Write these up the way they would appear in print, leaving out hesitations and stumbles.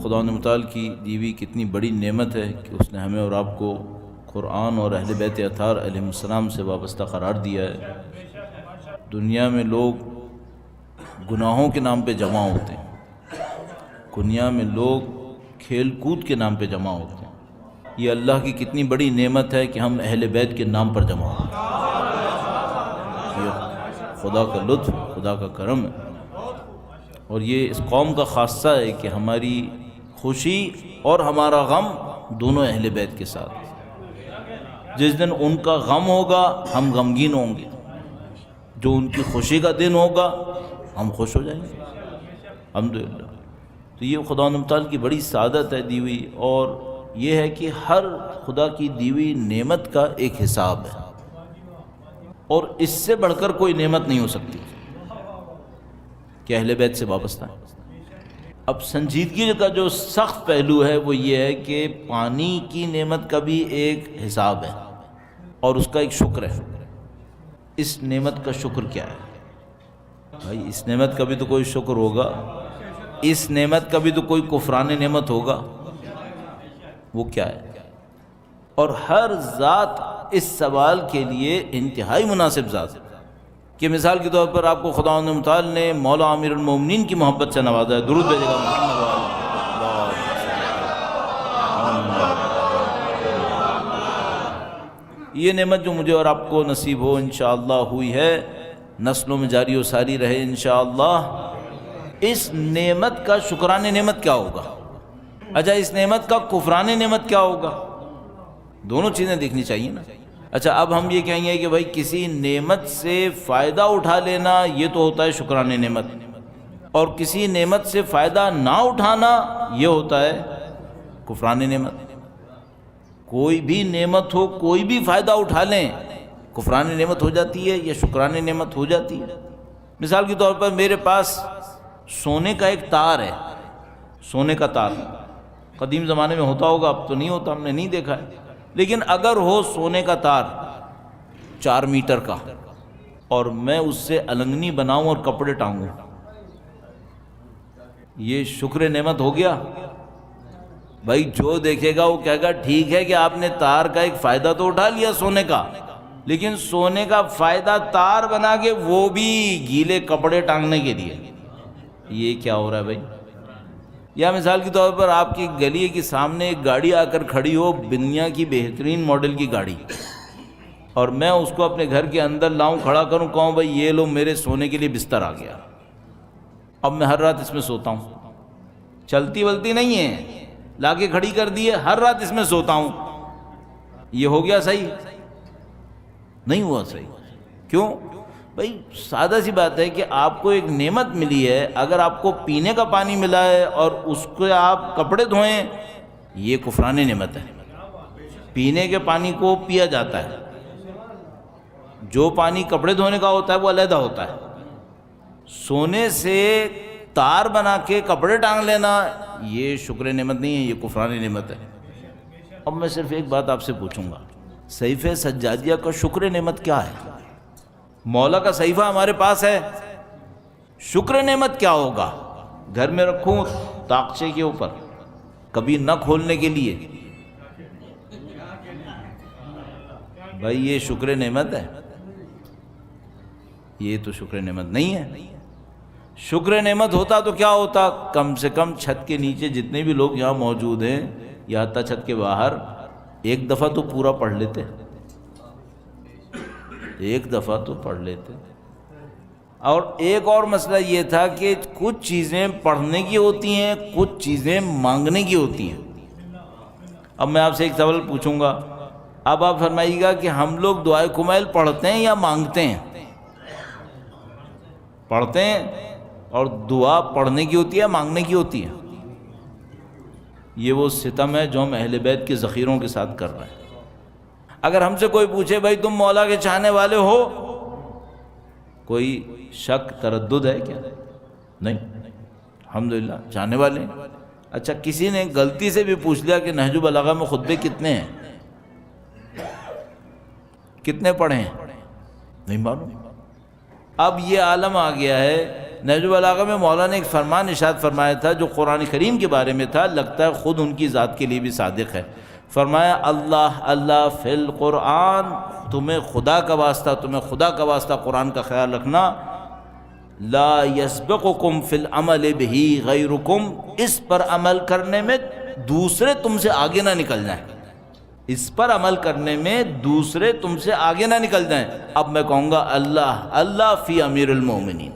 خدا متعال کی دی ہوئی کتنی بڑی نعمت ہے کہ اس نے ہمیں اور آپ کو قرآن اور اہل بیت اطہار علیہ السلام سے وابستہ قرار دیا ہے۔ دنیا میں لوگ گناہوں کے نام پہ جمع ہوتے ہیں، دنیا میں لوگ کھیل کود کے نام پہ جمع ہوتے ہیں۔ یہ اللہ کی کتنی بڑی نعمت ہے کہ ہم اہل بیت کے نام پر جمع ہوتے ہیں۔ یہ خدا کا لطف، خدا کا کرم ہے، اور یہ اس قوم کا خاصہ ہے کہ ہماری خوشی اور ہمارا غم دونوں اہل بیت کے ساتھ۔ جس دن ان کا غم ہوگا ہم غمگین ہوں گے، جو ان کی خوشی کا دن ہوگا ہم خوش ہو جائیں گے الحمدللہ۔ تو یہ خدا متعال کی بڑی سعادت ہے دی ہوئی، اور یہ ہے کہ ہر خدا کی دی ہوئی نعمت کا ایک حساب ہے، اور اس سے بڑھ کر کوئی نعمت نہیں ہو سکتی کہ اہل بیت سے وابستہ ہے۔ اب سنجیدگی کا جو سخت پہلو ہے وہ یہ ہے کہ پانی کی نعمت کا بھی ایک حساب ہے اور اس کا ایک شکر ہے۔ اس نعمت کا شکر کیا ہے بھائی؟ اس نعمت کا بھی تو کوئی شکر ہوگا، اس نعمت کا بھی تو کوئی کفران نعمت ہوگا، وہ کیا ہے؟ اور ہر ذات اس سوال کے لیے انتہائی مناسب ذات ہے کہ مثال کے طور پر آپ کو خدا متعال نے مولا امیر المومنین کی محبت سے نوازا ہے۔ درود بھیجے گا محمد۔ یہ نعمت جو مجھے اور آپ کو نصیب ہو انشاءاللہ ہوئی ہے، نسلوں میں جاری و ساری رہے انشاءاللہ۔ اس نعمت کا شکران نعمت کیا ہوگا؟ اچھا، اس نعمت کا کفران نعمت کیا ہوگا؟ دونوں چیزیں دیکھنی چاہیے نا۔ اچھا، اب ہم یہ کہیں گے کہ بھائی کسی نعمت سے فائدہ اٹھا لینا یہ تو ہوتا ہے شکران نعمت، اور کسی نعمت سے فائدہ نہ اٹھانا یہ ہوتا ہے کفران نعمت۔ کوئی بھی نعمت ہو، کوئی بھی فائدہ اٹھا لیں، کفران نعمت ہو جاتی ہے یا شکران نعمت ہو جاتی ہے۔ مثال کے طور پر میرے پاس سونے کا ایک تار ہے، سونے کا تار قدیم زمانے میں ہوتا ہوگا، اب تو نہیں ہوتا، ہم نے نہیں دیکھا ہے، لیکن اگر ہو سونے کا تار 4 میٹر کا اور میں اس سے النگنی بناؤں اور کپڑے ٹانگوں، یہ شکر نعمت ہو گیا بھائی؟ جو دیکھے گا وہ کہے گا ٹھیک ہے کہ آپ نے تار کا ایک فائدہ تو اٹھا لیا سونے کا، لیکن سونے کا فائدہ تار بنا کے وہ بھی گیلے کپڑے ٹانگنے کے لیے، یہ کیا ہو رہا ہے بھائی؟ یا مثال کے طور پر آپ کی گلی کے سامنے ایک گاڑی آ کر کھڑی ہو، دنیا کی بہترین ماڈل کی گاڑی، اور میں اس کو اپنے گھر کے اندر لاؤں، کھڑا کروں، کہوں بھائی یہ لو میرے سونے کے لیے بستر آ گیا، اب میں ہر رات اس میں سوتا ہوں، چلتی ولتی نہیں ہے، لا کے کھڑی کر دی ہے، ہر رات اس میں سوتا ہوں، یہ ہو گیا صحیح؟ نہیں ہوا صحیح۔ کیوں بھائی؟ سادہ سی بات ہے کہ آپ کو ایک نعمت ملی ہے، اگر آپ کو پینے کا پانی ملا ہے اور اس کو آپ کپڑے دھوئیں، یہ کفران نعمت ہے۔ پینے کے پانی کو پیا جاتا ہے، جو پانی کپڑے دھونے کا ہوتا ہے وہ علیحدہ ہوتا ہے۔ سونے سے تار بنا کے کپڑے ٹانگ لینا یہ شکر نعمت نہیں ہے، یہ کفران نعمت ہے۔ اب میں صرف ایک بات آپ سے پوچھوں گا، صحیفہ سجادیہ کا شکر نعمت کیا ہے؟ مولا کا صحیفہ ہمارے پاس ہے، شکر نعمت کیا ہوگا؟ گھر میں رکھوں طاقچے کے اوپر، کبھی نہ کھولنے کے لیے، بھائی یہ شکر نعمت ہے؟ یہ تو شکر نعمت نہیں ہے۔ شکر نعمت ہوتا تو کیا ہوتا؟ کم سے کم چھت کے نیچے جتنے بھی لوگ یہاں موجود ہیں یا حتیٰ چھت کے باہر ایک دفعہ تو پورا پڑھ لیتے، ایک دفعہ تو پڑھ لیتے۔ اور ایک اور مسئلہ یہ تھا کہ کچھ چیزیں پڑھنے کی ہوتی ہیں، کچھ چیزیں مانگنے کی ہوتی ہیں۔ اب میں آپ سے ایک سوال پوچھوں گا، اب آپ فرمائیے گا کہ ہم لوگ دعائے کمیل پڑھتے ہیں یا مانگتے ہیں؟ پڑھتے ہیں، اور دعا پڑھنے کی ہوتی ہے مانگنے کی ہوتی ہے؟ یہ وہ ستم ہے جو ہم اہل بیت کے ذخیروں کے ساتھ کر رہے ہیں۔ اگر ہم سے کوئی پوچھے بھائی تم مولا کے چاہنے والے ہو، کوئی شک تردد ہے کیا؟ نہیں، الحمدللہ چاہنے والے ہیں۔ اچھا، کسی نے غلطی سے بھی پوچھ لیا کہ نہج البلاغہ میں خطبے کتنے ہیں، کتنے پڑھے ہیں؟ نہیں معلوم۔ اب یہ عالم آ گیا ہے نہج البلاغہ میں مولانا نے ایک فرمان ارشاد فرمایا تھا جو قرآن کریم کے بارے میں تھا، لگتا ہے خود ان کی ذات کے لیے بھی صادق ہے۔ فرمایا اللہ اللہ فی القرآن، تمہیں خدا کا واسطہ قرآن کا خیال رکھنا، لا یسبقکم فی العمل بہ غیرکم، اس پر عمل کرنے میں دوسرے تم سے آگے نہ نکل جائیں، اس پر عمل کرنے میں دوسرے تم سے آگے نہ نکل جائیں۔ اب میں کہوں گا اللہ اللہ فی امیر المومنین،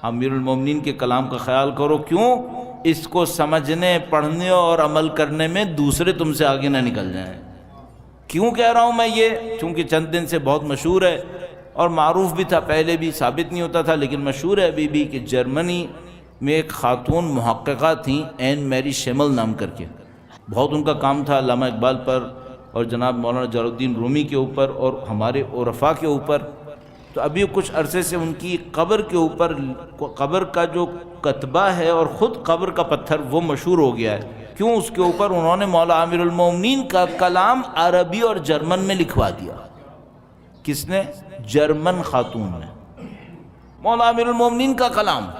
امیر المومنین کے کلام کا خیال کرو، کیوں؟ اس کو سمجھنے، پڑھنے اور عمل کرنے میں دوسرے تم سے آگے نہ نکل جائیں۔ کیوں کہہ رہا ہوں میں یہ؟ چونکہ چند دن سے بہت مشہور ہے اور معروف بھی تھا، پہلے بھی ثابت نہیں ہوتا تھا لیکن مشہور ہے ابھی بھی، کہ جرمنی میں ایک خاتون محققہ تھیں، این میری شیمل نام کر کے، بہت ان کا کام تھا علامہ اقبال پر اور جناب مولانا جلال الدین رومی کے اوپر اور ہمارے عرفاء کے اوپر۔ تو ابھی کچھ عرصے سے ان کی قبر کے اوپر، قبر کا جو کتبہ ہے اور خود قبر کا پتھر وہ مشہور ہو گیا ہے، کیوں؟ اس کے اوپر انہوں نے مولا امیر المومنین کا کلام عربی اور جرمن میں لکھوا دیا۔ کس نے؟ جرمن خاتون نے، مولا امیر المومنین کا کلام۔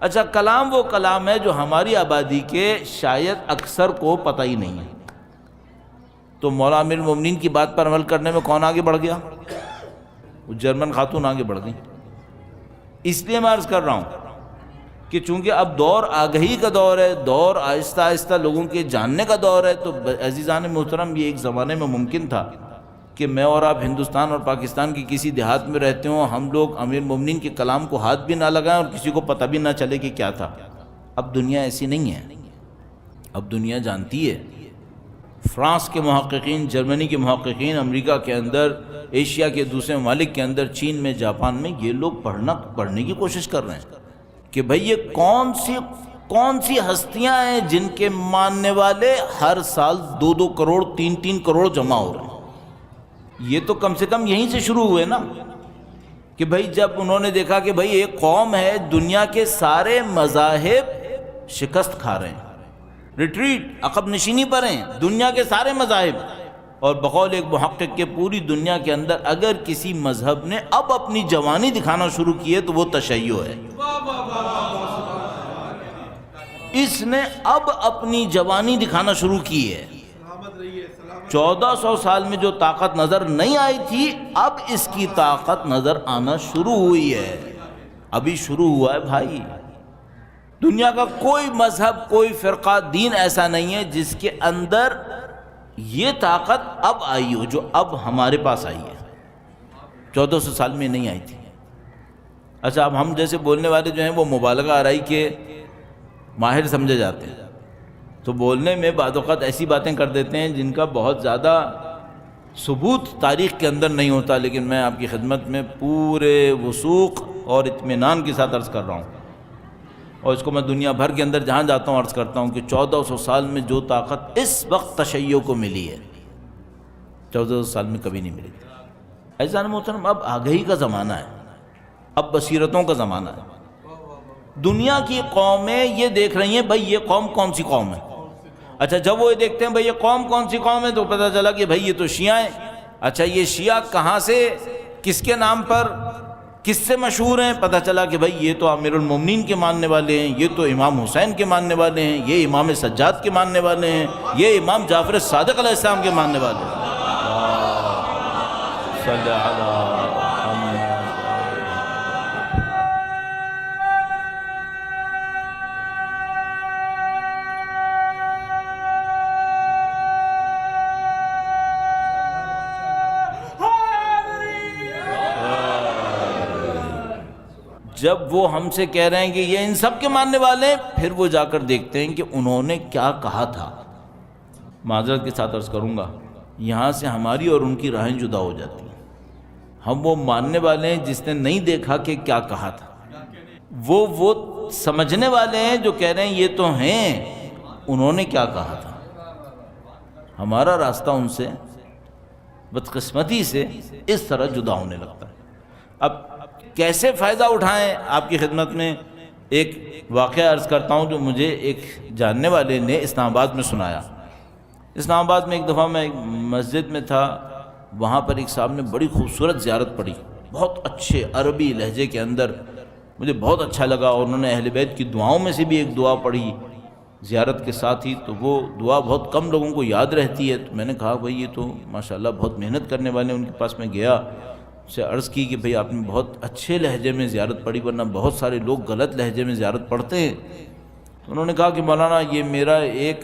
اچھا، کلام وہ کلام ہے جو ہماری آبادی کے شاید اکثر کو پتہ ہی نہیں ہے، تو مولا امیر المومنین کی بات پر عمل کرنے میں کون آگے بڑھ گیا؟ وہ جرمن خاتون آگے بڑھ گئی۔ اس لیے میں عرض کر رہا ہوں کہ چونکہ اب دور آگہی کا دور ہے، دور آہستہ آہستہ لوگوں کے جاننے کا دور ہے، تو عزیزان محترم یہ ایک زمانے میں ممکن تھا کہ میں اور آپ ہندوستان اور پاکستان کی کسی دیہات میں رہتے ہوں، ہم لوگ امیر مومنین کے کلام کو ہاتھ بھی نہ لگائیں اور کسی کو پتہ بھی نہ چلے کہ کیا تھا۔ اب دنیا ایسی نہیں ہے، اب دنیا جانتی ہے۔ فرانس کے محققین، جرمنی کے محققین، امریکہ کے اندر، ایشیا کے دوسرے ممالک کے اندر، چین میں، جاپان میں، یہ لوگ پڑھنے کی کوشش کر رہے ہیں کہ بھئی یہ کون سی ہستیاں ہیں جن کے ماننے والے ہر سال 2 کروڑ 3 کروڑ جمع ہو رہے ہیں۔ یہ تو کم سے کم یہیں سے شروع ہوئے نا، کہ بھئی جب انہوں نے دیکھا کہ بھئی ایک قوم ہے، دنیا کے سارے مذاہب شکست کھا رہے ہیں، ریٹریٹ، عقب نشینی پر ہیں دنیا کے سارے مذاہب، اور بقول ایک محقق کے پوری دنیا کے اندر اگر کسی مذہب نے اب اپنی جوانی دکھانا شروع کی ہے تو وہ تشیع ہے۔ اس نے اب اپنی جوانی دکھانا شروع کی ہے۔ 1400 سال میں جو طاقت نظر نہیں آئی تھی، اب اس کی طاقت نظر آنا شروع ہوئی ہے، ابھی شروع ہوا ہے بھائی۔ دنیا کا کوئی مذہب، کوئی فرقہ، دین ایسا نہیں ہے جس کے اندر یہ طاقت اب آئی ہو جو اب ہمارے پاس آئی ہے، 1400 سال میں نہیں آئی تھی۔ اچھا، اب ہم جیسے بولنے والے جو ہیں وہ مبالغہ آرائی کے ماہر سمجھے جاتے ہیں، تو بولنے میں بعض اوقات ایسی باتیں کر دیتے ہیں جن کا بہت زیادہ ثبوت تاریخ کے اندر نہیں ہوتا، لیکن میں آپ کی خدمت میں پورے وثوق اور اطمینان کے ساتھ عرض کر رہا ہوں، اور اس کو میں دنیا بھر کے اندر جہاں جاتا ہوں عرض کرتا ہوں کہ 1400 سال میں جو طاقت اس وقت تشیع کو ملی ہے، 1400 سال میں کبھی نہیں ملی تھی۔ عزیزان محترم، اب آگہی کا زمانہ ہے، اب بصیرتوں کا زمانہ ہے۔ دنیا کی قومیں یہ دیکھ رہی ہیں بھئی یہ قوم کون سی قوم ہے۔ اچھا، جب وہ یہ دیکھتے ہیں بھئی یہ قوم کون سی قوم ہے تو پتہ چلا کہ بھئی یہ تو شیعہ ہیں۔ اچھا، یہ شیعہ کہاں سے، کس کے نام پر، کس سے مشہور ہیں؟ پتہ چلا کہ بھئی یہ تو امیر المومنین کے ماننے والے ہیں، یہ تو امام حسین کے ماننے والے ہیں، یہ امام سجاد کے ماننے والے ہیں، یہ امام جعفر صادق علیہ السلام کے ماننے والے ہیں۔ صلی علی جب وہ ہم سے کہہ رہے ہیں کہ یہ ان سب کے ماننے والے ہیں، پھر وہ جا کر دیکھتے ہیں کہ انہوں نے کیا کہا تھا۔ معذرت کے ساتھ عرض کروں گا، یہاں سے ہماری اور ان کی راہیں جدا ہو جاتی ہیں۔ ہم وہ ماننے والے ہیں جس نے نہیں دیکھا کہ کیا کہا تھا، وہ سمجھنے والے ہیں جو کہہ رہے ہیں یہ تو ہیں، انہوں نے کیا کہا تھا۔ ہمارا راستہ ان سے بدقسمتی سے اس طرح جدا ہونے لگتا ہے۔ اب کیسے فائدہ اٹھائیں؟ آپ کی خدمت میں ایک واقعہ عرض کرتا ہوں جو مجھے ایک جاننے والے نے اسلام آباد میں سنایا۔ اسلام آباد میں ایک دفعہ میں ایک مسجد میں تھا، وہاں پر ایک صاحب نے بڑی خوبصورت زیارت پڑھی، بہت اچھے عربی لہجے کے اندر مجھے بہت اچھا لگا، اور انہوں نے اہل بیت کی دعاؤں میں سے بھی ایک دعا پڑھی زیارت کے ساتھ ہی، تو وہ دعا بہت کم لوگوں کو یاد رہتی ہے۔ تو میں نے کہا بھائی یہ تو ماشاءاللہ بہت محنت کرنے والے، ان کے پاس میں گیا، اس سے عرض کی کہ بھئی آپ نے بہت اچھے لہجے میں زیارت پڑھی، ورنہ بہت سارے لوگ غلط لہجے میں زیارت پڑھتے ہیں۔ تو انہوں نے کہا کہ مولانا یہ میرا ایک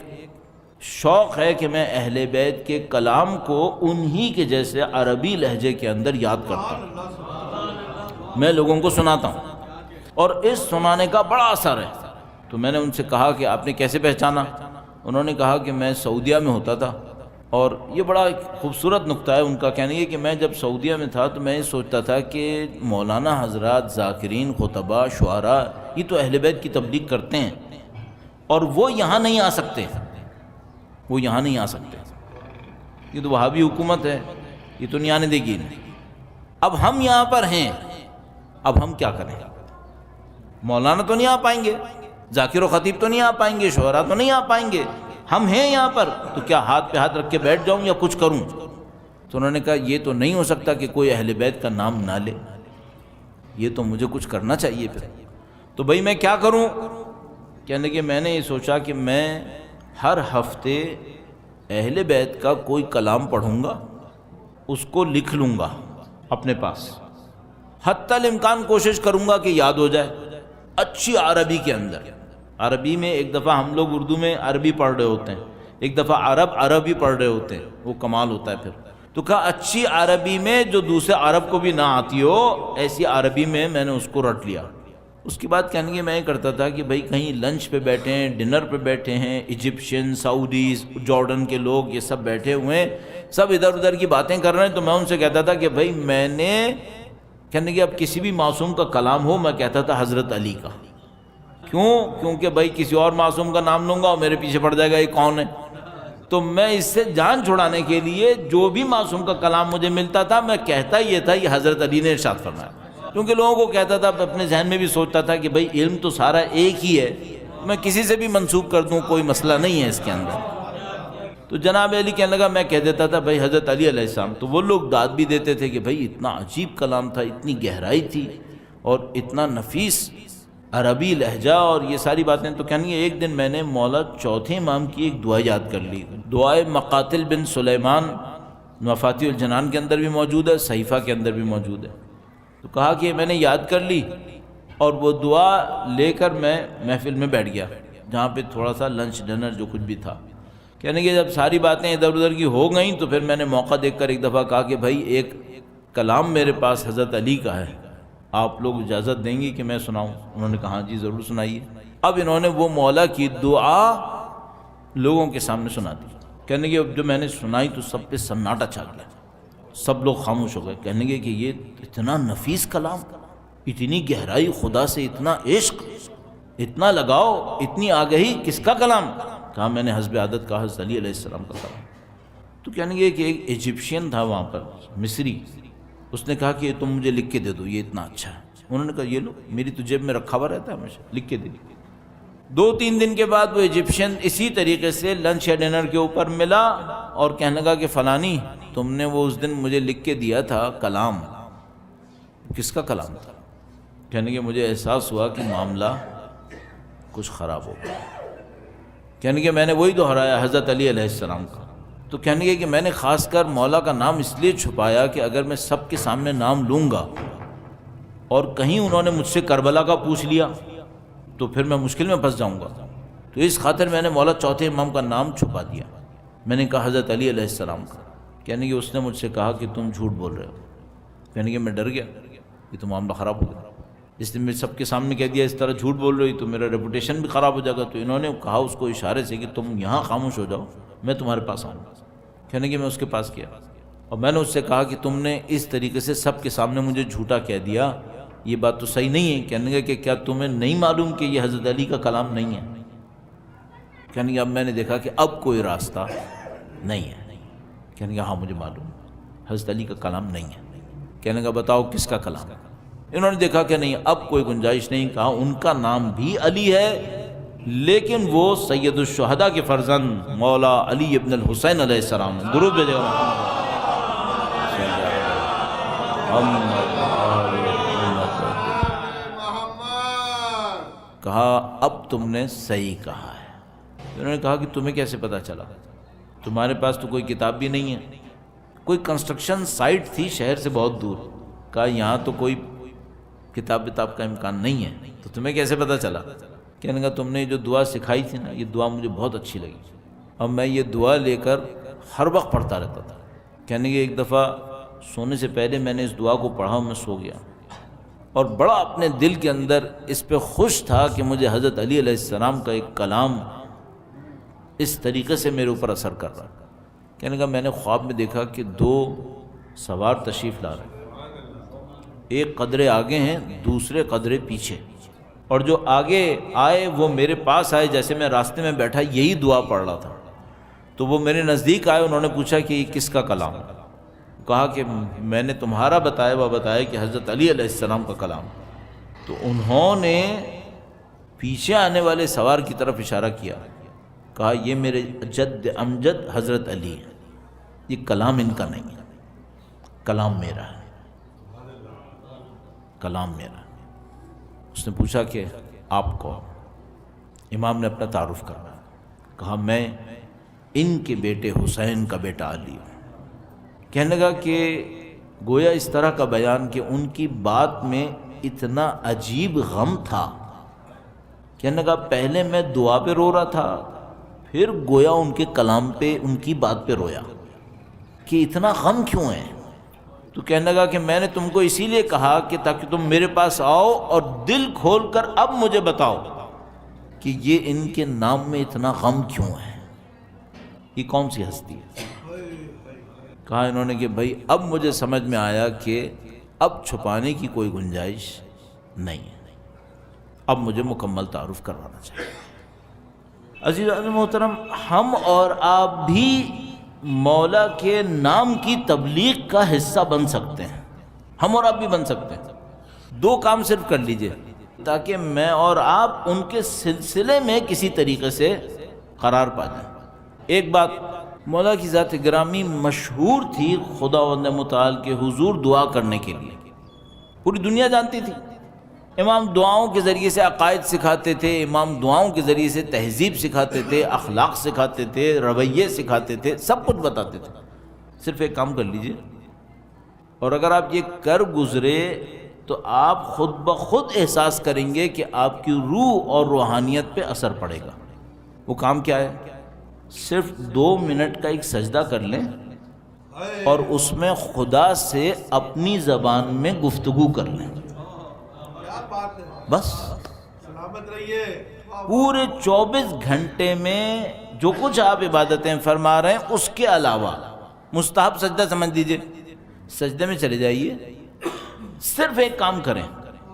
شوق ہے کہ میں اہل بیت کے کلام کو انہی کے جیسے عربی لہجے کے اندر یاد کرتا ہوں، میں لوگوں کو سناتا ہوں، اور اس سنانے کا بڑا اثر ہے۔ تو میں نے ان سے کہا کہ آپ نے کیسے پہچانا؟ انہوں نے کہا کہ میں سعودیہ میں ہوتا تھا، اور یہ بڑا خوبصورت نقطہ ہے ان کا، کہنے یہ کہ میں جب سعودیہ میں تھا تو میں یہ سوچتا تھا کہ مولانا حضرات، ذاکرین، خطباء، شعراء، یہ تو اہل بیت کی تبلیغ کرتے ہیں، اور وہ یہاں نہیں آ سکتے، وہ یہاں نہیں آ سکتے، یہ تو وہابی حکومت ہے، یہ تو نہیں آنے دے گی۔ اب ہم یہاں پر ہیں، اب ہم کیا کریں؟ مولانا تو نہیں آ پائیں گے، ذاکر و خطیب تو نہیں آ پائیں گے، شعراء تو نہیں آ پائیں گے، ہم ہیں یہاں پر، تو کیا ہاتھ پہ ہاتھ رکھ کے بیٹھ جاؤں یا کچھ کروں؟ تو انہوں نے کہا یہ تو نہیں ہو سکتا کہ کوئی اہل بیت کا نام نہ لے، یہ تو مجھے کچھ کرنا چاہیے پھر۔ تو بھائی میں کیا کروں؟ کہنے کہ میں نے یہ سوچا کہ میں ہر ہفتے اہل بیت کا کوئی کلام پڑھوں گا، اس کو لکھ لوں گا اپنے پاس، حتی الامکان کوشش کروں گا کہ یاد ہو جائے، اچھی عربی کے اندر۔ عربی میں ایک دفعہ ہم لوگ اردو میں عربی پڑھ رہے ہوتے ہیں، ایک دفعہ عربی پڑھ رہے ہوتے ہیں، وہ کمال ہوتا ہے پھر۔ تو کہا اچھی عربی میں جو دوسرے عرب کو بھی نہ آتی ہو، ایسی عربی میں نے اس کو رٹ لیا۔ اس کی بات کہنے کے میں یہ کرتا تھا کہ بھئی کہیں لنچ پہ بیٹھے ہیں، ڈنر پہ بیٹھے ہیں، ایجپشین، سعودیز، جارڈن کے لوگ یہ سب بیٹھے ہوئے ہیں، سب ادھر ادھر کی باتیں کر رہے ہیں، تو میں ان سے کہتا تھا کہ بھئی میں نے کہنے کہ اب کسی بھی معصوم کا کلام ہو، میں کہتا تھا حضرت علی کا۔ کیوں؟ کیونکہ بھئی کسی اور معصوم کا نام لوں گا اور میرے پیچھے پڑ جائے گا یہ کون ہے۔ تو میں اس سے جان چھڑانے کے لیے جو بھی معصوم کا کلام مجھے ملتا تھا میں کہتا یہ تھا یہ حضرت علی نے ارشاد فرمایا، کیونکہ لوگوں کو کہتا تھا، اپنے ذہن میں بھی سوچتا تھا کہ بھئی علم تو سارا ایک ہی ہے، میں کسی سے بھی منسوب کر دوں کوئی مسئلہ نہیں ہے اس کے اندر۔ تو جناب علی کہنے لگا، میں کہہ دیتا تھا بھئی حضرت علی علیہ السلام، تو وہ لوگ داد بھی دیتے تھے کہ بھئی اتنا عجیب کلام تھا، اتنی گہرائی تھی اور اتنا نفیس عربی لہجہ اور یہ ساری باتیں۔ تو کہنے ایک دن میں نے مولا چوتھے امام کی ایک دعا یاد کر لی، دعائے مقاتل بن سلیمان، مفاتیح الجنان کے اندر بھی موجود ہے، صحیفہ کے اندر بھی موجود ہے۔ تو کہا کہ میں نے یاد کر لی، اور وہ دعا لے کر میں محفل میں بیٹھ گیا جہاں پہ تھوڑا سا لنچ ڈنر جو کچھ بھی تھا۔ کہنے کہ جب ساری باتیں ادھر ادھر کی ہو گئیں تو پھر میں نے موقع دیکھ کر ایک دفعہ کہا کہ بھائی ایک کلام میرے پاس حضرت علی کا ہے، آپ لوگ اجازت دیں گے کہ میں سناؤں؟ انہوں نے کہا ہاں جی ضرور سنائیے۔ اب انہوں نے وہ مولا کی دعا لوگوں کے سامنے سنا دی۔ کہنے کہ اب جو میں نے سنائی تو سب پہ سناٹا چھا گیا، سب لوگ خاموش ہو گئے۔ کہنے کہ یہ اتنا نفیس کلام، اتنی گہرائی، خدا سے اتنا عشق، اتنا لگاؤ، اتنی آگہی، کس کا کلام؟ کہا میں نے حسب عادت کہا حضرت علی علیہ السلام کا کلام۔ تو کہنے کہ ایک ایجپشین تھا وہاں پر، مصری، اس نے کہا کہ یہ تم مجھے لکھ کے دے دو، یہ اتنا اچھا ہے۔ انہوں نے کہا یہ لو، میری تو جیب میں رکھا ہوا رہتا ہے ہمیشہ، لکھ کے دے۔ 2-3 دن کے بعد وہ ایجپشین اسی طریقے سے لنچ یا ڈنر کے اوپر ملا اور کہنے لگا کہ فلانی تم نے وہ اس دن مجھے لکھ کے دیا تھا کلام، کس کا کلام تھا؟ کہنے کہ مجھے احساس ہوا کہ معاملہ کچھ خراب ہو گیا۔ کہنے کہ میں نے وہی دہرایا حضرت علی علیہ السلام کا۔ تو کہنے کہ میں نے خاص کر مولا کا نام اس لیے چھپایا کہ اگر میں سب کے سامنے نام لوں گا اور کہیں انہوں نے مجھ سے کربلا کا پوچھ لیا تو پھر میں مشکل میں پھنس جاؤں گا، تو اس خاطر میں نے مولا چوتھے امام کا نام چھپا دیا۔ میں نے کہا حضرت علی علیہ السلام کا۔ کہنے کہ اس نے مجھ سے کہا کہ تم جھوٹ بول رہے ہو۔ کہنے کہ میں ڈر گیا، یہ تو معاملہ خراب ہو گیا، اس نے میں سب کے سامنے کہہ دیا اس طرح جھوٹ بول رہی تو میرا ریپوٹیشن بھی خراب ہو جائے گا۔ تو انہوں نے کہا اس کو اشارے سے کہ تم یہاں خاموش ہو جاؤ، میں تمہارے پاس آؤں گا۔ کہنے کہ میں اس کے پاس گیا اور میں نے اس سے کہا کہ تم نے اس طریقے سے سب کے سامنے مجھے جھوٹا کہہ دیا، یہ بات تو صحیح نہیں ہے۔ کہنے کہ کیا تمہیں نہیں معلوم کہ یہ حضرت علی کا کلام نہیں ہے؟ کہنے کہ اب میں نے دیکھا کہ اب کوئی راستہ نہیں ہے۔ کہنے کہ ہاں مجھے معلوم حضرت علی کا کلام نہیں ہے۔ کہنے کا بتاؤ کس کا کلام ہے؟ انہوں نے دیکھا کہ نہیں اب کوئی گنجائش نہیں، کہا ان کا نام بھی علی ہے لیکن وہ سید الشہداء کے فرزند مولا علی ابن الحسین علیہ السلام ہیں۔ درود بھیجے گا کہا اب تم نے صحیح کہا ہے۔ انہوں نے کہا کہ تمہیں کیسے پتہ چلا؟ تمہارے پاس تو کوئی کتاب بھی نہیں ہے۔ کوئی کنسٹرکشن سائٹ تھی شہر سے بہت دور۔ کہا یہاں تو کوئی کتاب کا امکان نہیں ہے، تو تمہیں کیسے پتہ چلا؟ کہنے کا تم نے جو دعا سکھائی تھی نا، یہ دعا مجھے بہت اچھی لگی اور میں یہ دعا لے کر ہر وقت پڑھتا رہتا تھا۔ کہنے کہ ایک دفعہ سونے سے پہلے میں نے اس دعا کو پڑھا، میں سو گیا اور بڑا اپنے دل کے اندر اس پہ خوش تھا کہ مجھے حضرت علی علیہ السلام کا ایک کلام اس طریقے سے میرے اوپر اثر کر رہا۔ کہنے کا میں نے خواب میں دیکھا کہ دو سوار تشریف لا رہے ہیں، ایک قدرے آگے ہیں، دوسرے قدرے پیچھے، اور جو آگے آئے وہ میرے پاس آئے، جیسے میں راستے میں بیٹھا یہی دعا پڑھ رہا تھا تو وہ میرے نزدیک آئے۔ انہوں نے پوچھا کہ یہ کس کا کلام ہے؟ کہا کہ میں نے تمہارا بتایا کہ حضرت علی علیہ السلام کا کلام۔ تو انہوں نے پیچھے آنے والے سوار کی طرف اشارہ کیا، کہا یہ میرے جد امجد حضرت علی ہے، یہ کلام ان کا نہیں ہے، کلام میرا ہے، کلام میرا ہے۔ اس نے پوچھا کہ آپ کون؟ امام نے اپنا تعارف کرا، کہا میں ان کے بیٹے حسین کا بیٹا علی ہوں۔ کہنے لگا کہ گویا اس طرح کا بیان کہ ان کی بات میں اتنا عجیب غم تھا۔ کہنے لگا پہلے میں دعا پہ رو رہا تھا، پھر گویا ان کے کلام پہ، ان کی بات پہ رویا کہ اتنا غم کیوں ہے؟ تو کہنے لگا کہ میں نے تم کو اسی لیے کہا کہ تاکہ تم میرے پاس آؤ اور دل کھول کر اب مجھے بتاؤ کہ یہ ان کے نام میں اتنا غم کیوں ہے، یہ کون سی ہستی ہے؟ کہا انہوں نے کہ بھائی اب مجھے سمجھ میں آیا کہ اب چھپانے کی کوئی گنجائش نہیں ہے، اب مجھے مکمل تعارف کروانا چاہیے۔ عزیزان محترم، ہم اور آپ بھی مولا کے نام کی تبلیغ کا حصہ بن سکتے ہیں، ہم اور آپ بھی بن سکتے ہیں۔ دو کام صرف کر لیجئے تاکہ میں اور آپ ان کے سلسلے میں کسی طریقے سے قرار پا جائیں۔ ایک بات، مولا کی ذات گرامی مشہور تھی خداوند متعال کے حضور دعا کرنے کے لیے، پوری دنیا جانتی تھی۔ امام دعاؤں کے ذریعے سے عقائد سکھاتے تھے، امام دعاؤں کے ذریعے سے تہذیب سکھاتے تھے، اخلاق سکھاتے تھے، رویے سکھاتے تھے، سب کچھ بتاتے تھے۔ صرف ایک کام کر لیجئے، اور اگر آپ یہ کر گزرے تو آپ خود بخود احساس کریں گے کہ آپ کی روح اور روحانیت پہ اثر پڑے گا۔ وہ کام کیا ہے؟ صرف 2 منٹ کا ایک سجدہ کر لیں اور اس میں خدا سے اپنی زبان میں گفتگو کر لیں، بس۔ پورے 24 گھنٹے میں جو کچھ آپ عبادتیں فرما رہے ہیں اس کے علاوہ مستحب سجدہ سمجھ لیجئے، سجدے میں چلے جائیے، صرف ایک کام کریں،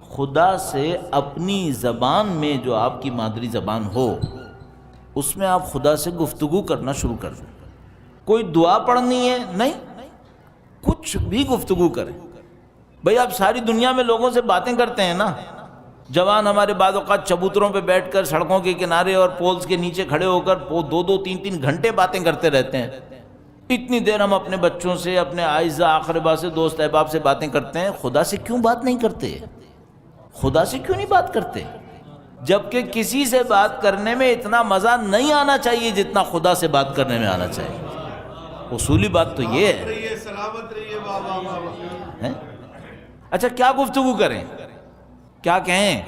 خدا سے اپنی زبان میں جو آپ کی مادری زبان ہو اس میں آپ خدا سے گفتگو کرنا شروع کر دیں۔ کوئی دعا پڑھنی ہے نہیں، کچھ بھی گفتگو کریں۔ بھئی آپ ساری دنیا میں لوگوں سے باتیں کرتے ہیں نا، جوان ہمارے بعض اوقات چبوتروں پہ بیٹھ کر سڑکوں کے کنارے اور پولز کے نیچے کھڑے ہو کر 2-2 3-3 گھنٹے باتیں کرتے رہتے ہیں۔ اتنی دیر ہم اپنے بچوں سے، اپنے اعزاء اقربا سے، دوست احباب سے باتیں کرتے ہیں، خدا سے کیوں بات نہیں کرتے؟ خدا سے کیوں نہیں بات کرتے؟ جبکہ کسی سے بات کرنے میں اتنا مزہ نہیں آنا چاہیے جتنا خدا سے بات کرنے میں آنا چاہیے۔ اصولی بات تو یہ ہے۔ اچھا کیا گفتگو کریں، کیا کہیں؟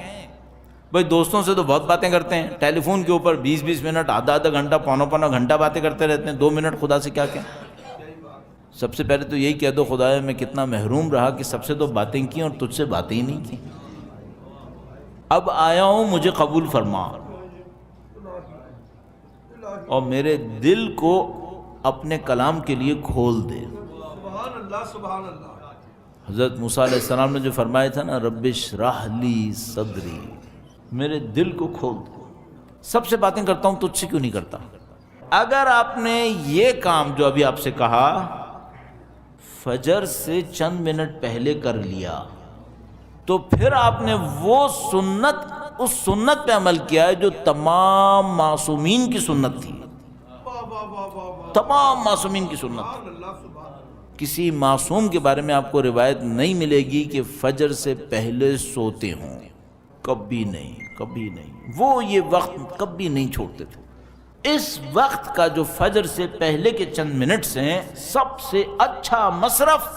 بھئی دوستوں سے تو بہت باتیں کرتے ہیں، ٹیلی فون کے اوپر 20-20 منٹ، آدھا گھنٹہ، پونا گھنٹہ باتیں کرتے رہتے ہیں، 2 منٹ خدا سے کیا کہیں؟ سب سے پہلے تو یہی کہہ دو خدایا میں کتنا محروم رہا کہ سب سے تو باتیں کی اور تجھ سے باتیں ہی نہیں کی، اب آیا ہوں مجھے قبول فرما اور میرے دل کو اپنے کلام کے لیے کھول دے۔ سبحان اللہ۔ حضرت موسیٰ علیہ السلام نے جو فرمایا تھا نا، رب اشرح لی صدری، میرے دل کو کھول دے، سب سے باتیں کرتا ہوں تجھ سے کیوں نہیں کرتا؟ اگر آپ نے یہ کام جو ابھی آپ سے کہا فجر سے چند منٹ پہلے کر لیا تو پھر آپ نے وہ سنت، اس سنت پہ عمل کیا ہے جو تمام معصومین کی سنت تھی، تمام معصومین کی سنت۔ کسی معصوم کے بارے میں آپ کو روایت نہیں ملے گی کہ فجر سے پہلے سوتے ہوں، کبھی نہیں وہ یہ وقت کبھی نہیں چھوڑتے تھے. اس وقت کا جو فجر سے پہلے کے چند منٹس ہیں سب سے اچھا مصرف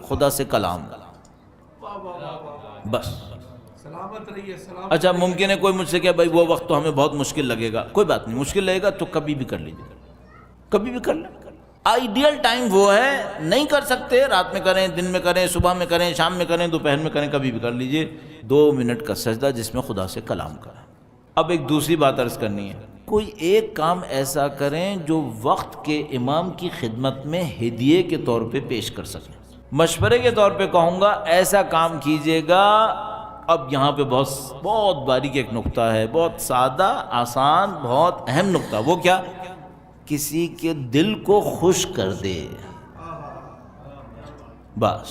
خدا سے کلام. بس سلامت رہیے سلامت. اچھا ممکن ہے کوئی مجھ سے کہ بھائی وہ وقت تو ہمیں بہت مشکل لگے گا. کوئی بات نہیں، مشکل لگے گا تو کبھی بھی کر لیجیے، کبھی بھی کر لیں. آئیڈیل ٹائم وہ ہے، نہیں کر سکتے رات میں کریں، دن میں کریں، صبح میں کریں، شام میں کریں، دوپہر میں کریں، کبھی بھی کر لیجیے. 2 منٹ کا سجدہ جس میں خدا سے کلام کریں. اب ایک دوسری بات عرض کرنی ہے، کوئی ایک کام ایسا کریں جو وقت کے امام کی خدمت میں ہدیے کے طور پہ پیش کر سکیں. مشورے کے طور پہ کہوں گا ایسا کام کیجیے گا. اب یہاں پہ بہت باریک ایک نقطہ ہے، بہت سادہ، آسان، بہت اہم نقطہ. وہ کیا؟ کسی کے دل کو خوش کر دے. بس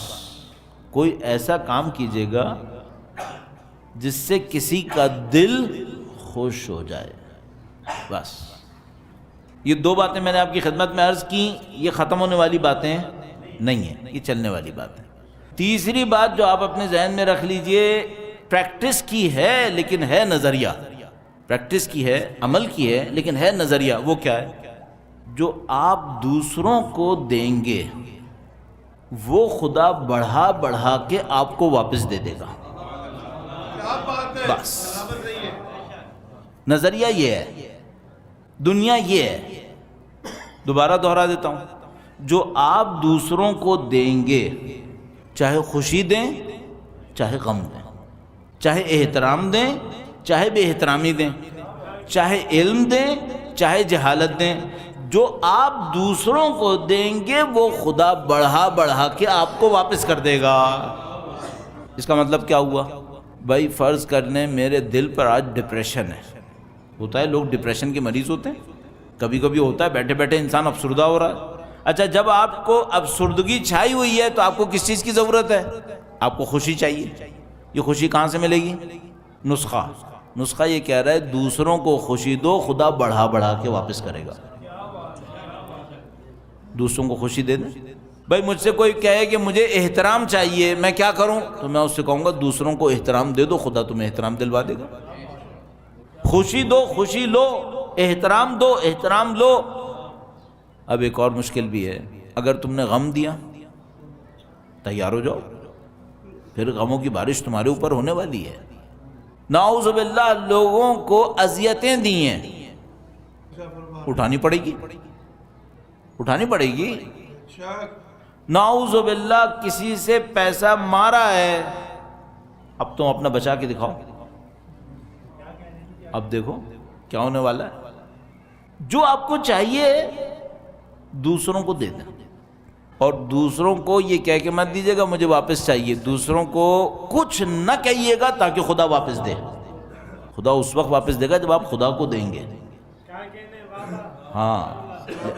کوئی ایسا کام کیجیے گا جس سے کسی کا دل خوش ہو جائے. بس یہ 2 باتیں میں نے آپ کی خدمت میں عرض کی. یہ ختم ہونے والی باتیں نہیں ہیں، یہ چلنے والی بات ہے. تیسری بات جو آپ اپنے ذہن میں رکھ لیجئے، پریکٹس کی ہے لیکن ہے نظریہ. پریکٹس کی ہے، عمل کی ہے لیکن ہے نظریہ. وہ کیا ہے؟ جو آپ دوسروں کو دیں گے وہ خدا بڑھا بڑھا کے آپ کو واپس دے دے گا. کیا بات ہے. بس سلامت رہیے. نظریہ یہ ہے، دنیا یہ ہے. دوبارہ دہرا دیتا ہوں، جو آپ دوسروں کو دیں گے، چاہے خوشی دیں چاہے غم دیں، چاہے احترام دیں چاہے بے احترامی دیں، چاہے علم دیں چاہے جہالت دیں، جو آپ دوسروں کو دیں گے وہ خدا بڑھا بڑھا کے آپ کو واپس کر دے گا. اس کا مطلب کیا ہوا؟ بھائی فرض کرنے میرے دل پر آج ڈپریشن ہے. ہوتا ہے، لوگ ڈپریشن کے مریض ہوتے ہیں، کبھی کبھی ہوتا ہے بیٹھے بیٹھے انسان افسردہ ہو رہا ہے. اچھا جب آپ کو افسردگی چھائی ہوئی ہے تو آپ کو کس چیز کی ضرورت ہے؟ آپ کو خوشی چاہیے. یہ خوشی کہاں سے ملے گی؟ نسخہ یہ کہہ رہا ہے دوسروں کو خوشی دو، خدا بڑھا بڑھا کے واپس کرے گا. دوسروں کو خوشی دے دیں. بھائی مجھ سے کوئی کہے کہ مجھے احترام چاہیے، میں کیا کروں؟ تو میں اس سے کہوں گا دوسروں کو احترام دے دو، خدا تمہیں احترام دلوا دے گا. خوشی دو، خوشی لو، احترام دو، احترام لو. اب ایک اور مشکل بھی ہے، اگر تم نے غم دیا تیار ہو جاؤ، پھر غموں کی بارش تمہارے اوپر ہونے والی ہے. نعوذ باللہ لوگوں کو اذیتیں دی ہیں، اٹھانی پڑے گی. نعوذ باللہ کسی سے پیسہ مارا ہے، اب تم اپنا بچا کے دکھاؤ. اب دیکھو کیا ہونے والا ہے. جو آپ کو چاہیے دوسروں کو دے دیں، اور دوسروں کو یہ کہہ کے مت دیجیے گا مجھے واپس چاہیے. دوسروں کو کچھ نہ کہیے گا تاکہ خدا واپس دے. خدا اس وقت واپس دے گا جب آپ خدا کو دیں گے. ہاں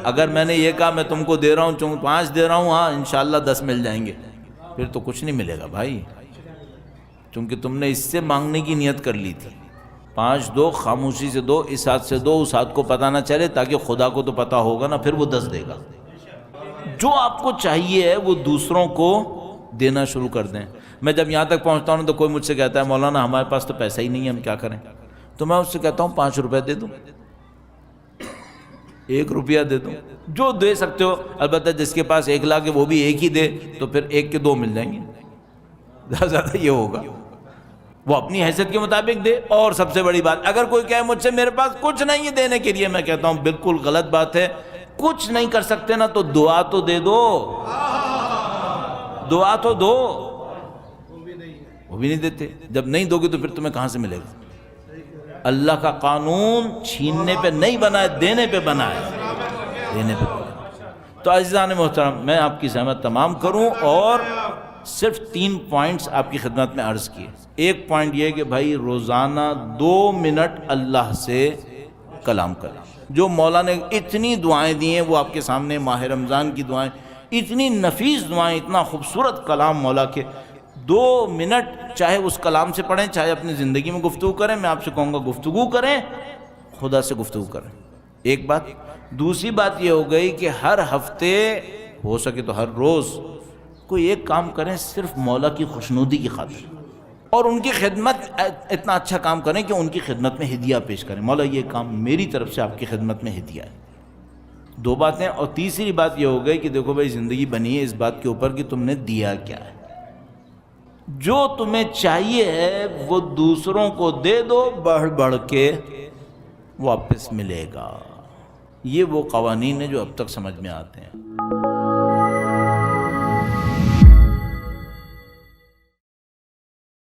اگر میں نے یہ کہا میں تم کو دے رہا ہوں 5 دے رہا ہوں، ہاں انشاءاللہ 10 مل جائیں گے، پھر تو کچھ نہیں ملے گا بھائی، چونکہ تم نے اس سے مانگنے کی نیت کر لی تھی. 5 دو، خاموشی سے دو، اس ہاتھ سے دو، اس ہاتھ کو پتہ نہ چلے، تاکہ خدا کو تو پتہ ہوگا نا، پھر وہ 10 دے گا. جو آپ کو چاہیے ہے وہ دوسروں کو دینا شروع کر دیں. میں جب یہاں تک پہنچتا ہوں تو کوئی مجھ سے کہتا ہے مولانا ہمارے پاس تو پیسہ ہی نہیں ہے، ہم کیا کریں؟ تو میں اس سے کہتا ہوں 5 روپے دے دوں، 1 روپیہ دے دوں، جو دے سکتے ہو. البتہ جس کے پاس 1 لاکھ ہے وہ بھی 1 ہی دے، تو پھر 1 کے 2 مل جائیں گے، زیادہ یہ ہوگا. وہ اپنی حیثیت کے مطابق دے. اور سب سے بڑی بات، اگر کوئی کہے مجھ سے میرے پاس کچھ نہیں ہے دینے کے لیے، میں کہتا ہوں بالکل غلط بات ہے. کچھ نہیں کر سکتے نا تو دعا تو دے دو، دعا تو دو. وہ بھی نہیں دیتے. جب نہیں دو گے تو پھر تمہیں کہاں سے ملے گا؟ اللہ کا قانون چھیننے پہ نہیں بنا ہے، دینے پہ بنا ہے، دینے پہ بنا ہے. تو عزیزان محترم، میں آپ کی زحمت تمام کروں اور صرف 3 پوائنٹس آپ کی خدمت میں عرض کیے. ایک پوائنٹ یہ کہ بھائی روزانہ 2 منٹ اللہ سے کلام کریں. جو مولا نے اتنی دعائیں دی ہیں وہ آپ کے سامنے، ماہ رمضان کی دعائیں، اتنی نفیس دعائیں، اتنا خوبصورت کلام مولا کے. 2 منٹ چاہے اس کلام سے پڑھیں، چاہے اپنی زندگی میں گفتگو کریں. میں آپ سے کہوں گا گفتگو کریں، خدا سے گفتگو کریں. ایک بات. دوسری بات یہ ہو گئی کہ ہر ہفتے ہو سکے تو ہر روز کوئی ایک کام کریں صرف مولا کی خوشنودی کی خاطر. اور ان کی خدمت اتنا اچھا کام کریں کہ ان کی خدمت میں ہدیہ پیش کریں، مولا یہ کام میری طرف سے آپ کی خدمت میں ہدیہ ہے۔ 2 باتیں، اور تیسری بات یہ ہو گئی کہ دیکھو بھائی زندگی بنی ہے اس بات کے اوپر کہ تم نے دیا کیا ہے، جو تمہیں چاہیے ہے وہ دوسروں کو دے دو، بڑھ بڑھ کے واپس ملے گا۔ یہ وہ قوانین ہیں جو اب تک سمجھ میں آتے ہیں۔